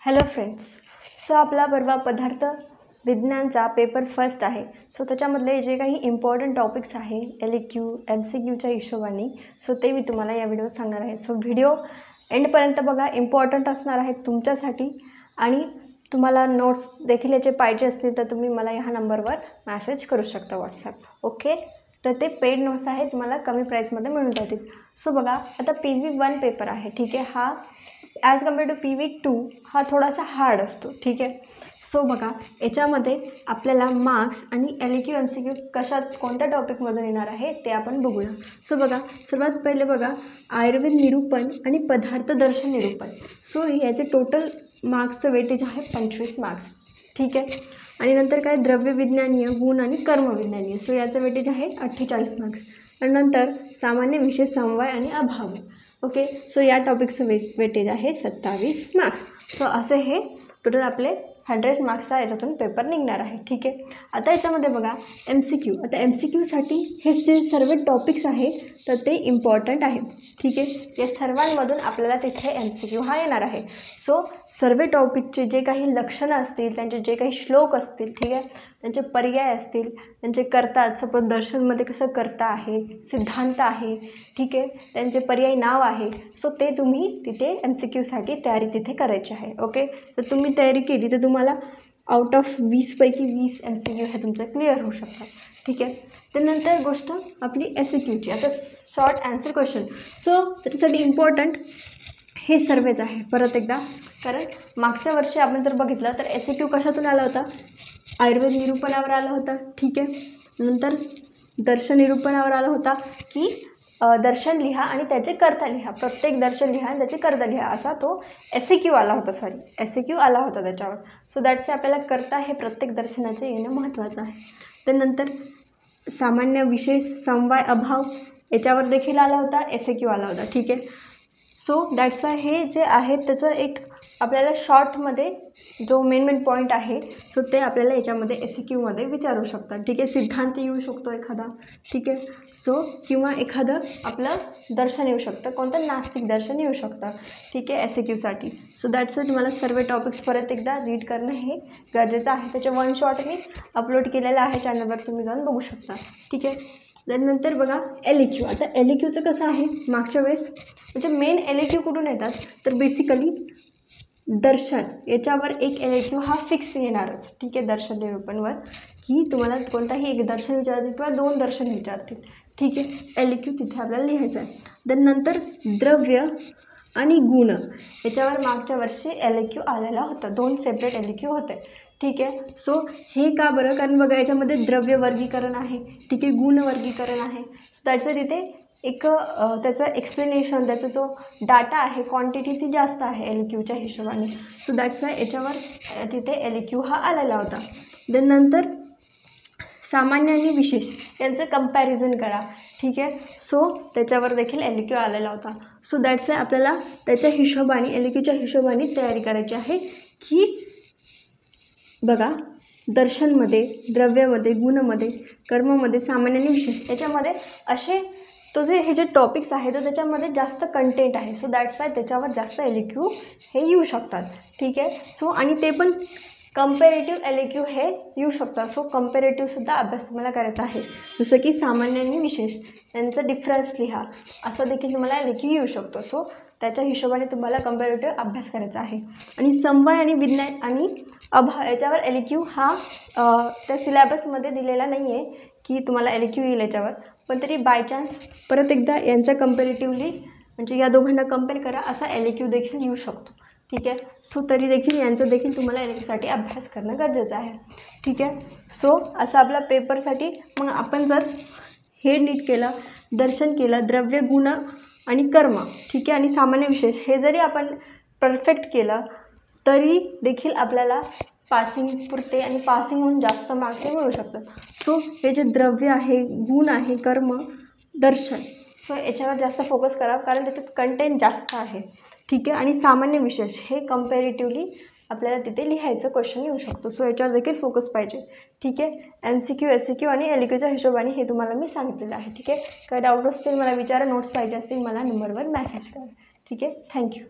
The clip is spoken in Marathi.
Hello friends. सो आपला परवा पदार्थ विज्ञानचा पेपर फर्स्ट आहे. सो त्याच्यामधले जे काही इम्पॉर्टंट टॉपिक्स आहे LQ MCQच्या हिशोबाने सो ते मी तुम्हाला या व्हिडिओत सांगणार आहे. सो व्हिडिओ एंडपर्यंत बघा, इम्पॉर्टंट असणार आहे तुमच्यासाठी. आणि तुम्हाला नोट्स देखील याचे पाहिजे असतील तर तुम्ही मला ह्या नंबरवर मॅसेज करू शकता व्हॉट्सॲप. ओके, तर ते पेड नोट्स आहे, तुम्हाला कमी प्राईसमध्ये मिळून जातील. सो बघा, आता PV1 पेपर आहे, ठीक आहे. हा ॲज कम्पेअर टू PV2 हा थोडासा हार्ड असतो, ठीक आहे. सो बघा, याच्यामध्ये आपल्याला मार्क्स आणि LQ MCQ कशात कोणत्या टॉपिकमधून येणार आहे ते आपण बघूया. सो बघा, सर्वात पहिले बघा, आयुर्वेद निरूपण आणि पदार्थ दर्शन निरूपण. सो याचे टोटल मार्क्सचं वेटेज आहे 25 मार्क्स, ठीक आहे. आणि नंतर काय, द्रव्यविज्ञानीय, गुण आणि कर्मविज्ञानीय. सो याचं वेटेज आहे 48 मार्क्स. आणि नंतर सामान्य विषय समवाय आणि अभाव. ओके, सो या टॉपिकचं वेटेज आहे 27 मार्क्स. सो असे हे टोटल आपले 100 मार्क्सचा याच्यातून पेपर निघणार आहे, ठीक आहे. आता याच्यामध्ये बघा MCQ. आता MCQसाठी हे जे सर्व टॉपिक्स आहेत तर ते इम्पॉर्टंट आहे, ठीक आहे. या सर्वांमधून आपल्याला तिथे MCQ हा येणार आहे. सो सर्व टॉपिकचे जे काही लक्षणं असतील, त्यांचे जे काही श्लोक असतील, ठीक आहे, त्यांचे पर्याय असतील, त्यांचे कर्ता, सपोज दर्शनमध्ये कसं कर्ता आहे, सिद्धांत आहे, ठीक आहे, त्यांचे पर्याय नाव आहे. सो ते तुम्ही तिथे MCQसाठी तयारी तिथे करायची आहे. ओके, तर तुम्ही तयारी केली तर तुम्हाला आउट ऑफ 20 पैकी 20 MCQ हे तुमचं क्लिअर होऊ शकतात, ठीक आहे. त्यानंतर गोष्ट आपली SAQची. आता शॉर्ट आन्सर क्वेश्चन. सो त्याच्यासाठी इम्पॉर्टंट हे सर्वेच आहे परत एकदा, कारण मागच्या वर्षी आपण जर बघितलं तर SAQ कशातून आला होता, आयुर्वेद निरूपणावर आला होता, ठीक आहे. नंतर दर्शन निरूपणावर आला होता की दर्शन लिहा आणि त्याचे कर्ता लिहा, प्रत्येक दर्शन लिहा आणि त्याचे कर्ता लिहा, असा तो SAQ आला होता. SAQ आला होता त्याच्यावर. सो दॅट्स आपल्याला कर्ता हे प्रत्येक दर्शनाचे येणं महत्त्वाचं आहे. त्यानंतर सामान्य विशेष समवाय अभाव याच्यावर देखील आला होता, SAQ आला होता, ठीक आहे. सो दॅट्स वाय हे जे आहे त्याचं एक आपल्याला शॉर्टमध्ये जो मेन पॉईंट आहे सो ते आपल्याला याच्यामध्ये SAQमध्ये विचारू शकतात, ठीक आहे. सिद्धांत येऊ शकतो एखादा, ठीक आहे. सो किंवा एखादं आपलं दर्शन येऊ शकतं, कोणतं नास्तिक दर्शन येऊ शकतं, ठीक आहे, SAQसाठी. सो दॅट्स वाय तुम्हाला सर्व टॉपिक्स परत एकदा रीड करणं हे गरजेचं आहे. त्याचे वन शॉट मी अपलोड केलेलं आहे चॅनलवर, तुम्ही जाऊन बघू शकता, ठीक आहे. त्यानंतर बघा LQ. आता LQचं कसं आहे, मागच्या वेळेस म्हणजे मेन LQ कुठून येतात तर बेसिकली दर्शन याच्यावर एक LQ हा फिक्स येणारच, ठीक आहे. दर्शन निरूपणवर की तुम्हाला कोणताही एक दर्शन विचारतील किंवा 2 दर्शन विचारतील, ठीक आहे. LQ तिथे आपल्याला लिहायचं आहे. त्यानंतर द्रव्य आणि गुण याच्यावर मागच्या वर्षी LQ आलेला होता, 2 सेपरेट LQ होते, ठीक आहे. सो हे का बरं, कारण बघा याच्यामध्ये द्रव्य वर्गीकरण आहे, ठीक आहे, गुण वर्गीकरण आहे. सो त्याचं तिथे एक त्याचं एक्सप्लेनेशन, त्याचा जो डाटा आहे, क्वांटिटी ती जास्त आहे LQच्या हिशोबाने. सो दॅट्स वाय याच्यावर तिथे LQ हा आलेला होता. नंतर सामान्य आणि विशेष यांचं कंपॅरिझन करा, ठीक आहे. सो त्याच्यावर देखील LQ आलेला होता. सो दॅट्स वाय आपल्याला त्याच्या हिशोबाने LQच्या हिशोबाने तयारी करायची आहे की बघा, दर्शनमध्ये, द्रव्यामध्ये, गुणमध्ये, कर्ममध्ये, सामान्य आणि विशेष याच्यामध्ये असे तो जे हे जे टॉपिक्स आहे तर त्याच्यामध्ये जास्त कंटेंट आहे. सो दॅट्स वाय त्याच्यावर जास्त LQ हे येऊ शकतात, ठीक आहे. सो आणि ते पण कंपेरेटिव्ह LQ हे येऊ शकतात. सो कंपेरेटिव्हसुद्धा अभ्यास तुम्हाला करायचा आहे, जसं की सामान्य आणि विशेष यांचं डिफरन्स लिहा, असं देखील तुम्हाला LQ येऊ शकतो. सो त्याच्या हिशोबाने तुम्हाला कंपॅरेटिव्ह अभ्यास करायचा आहे. आणि समवाय आणि विज्ञान आणि अभाव याच्यावर LQ हा त्या सिलॅबसमध्ये दिलेला नाही आहे की तुम्हाला LQ येईल याच्यावर, पण तरी बाय चान्स परत एकदा यांच्या कंपॅरेटिव्हली म्हणजे या दोघांना कंपेअर करा, असा LQ देखील येऊ शकतो, ठीक आहे. सो तरी देखील यांचं देखील तुम्हाला LQसाठी अभ्यास करणं गरजेचं आहे, ठीक आहे. सो असं आपल्या पेपरसाठी मग आपण जर हे नीट केलं, दर्शन केलं, द्रव्य, गुण आणि कर्म, ठीक आहे, आणि सामान्य विशेष हे जरी आपण परफेक्ट केलं तरी देखील आपल्याला पासिंग पुरते आणि पासिंग होऊन जास्त मार्क्स हे मिळू शकतात. सो हे जे द्रव्य आहे, गुण आहे, कर्म, दर्शन, सो याच्यावर जास्त फोकस करा कारण त्याच्यात कंटेंट जास्त आहे, ठीक आहे. आणि सामान्य विशेष हे कंपॅरेटिव्हली आपल्याला तिथे लिहायचं क्वेश्चन येऊ शकतो. सो याच्यावर देखील फोकस पाहिजे, ठीक आहे. MCQ, SAQ आणि LQच्या हिशोबाने हे तुम्हाला मी सांगितलेलं आहे, ठीक आहे. काय डाऊट असतील मला विचारा, नोट्स पाहिजे असतील मला नंबरवर मॅसेज करा, ठीक आहे. थँक्यू.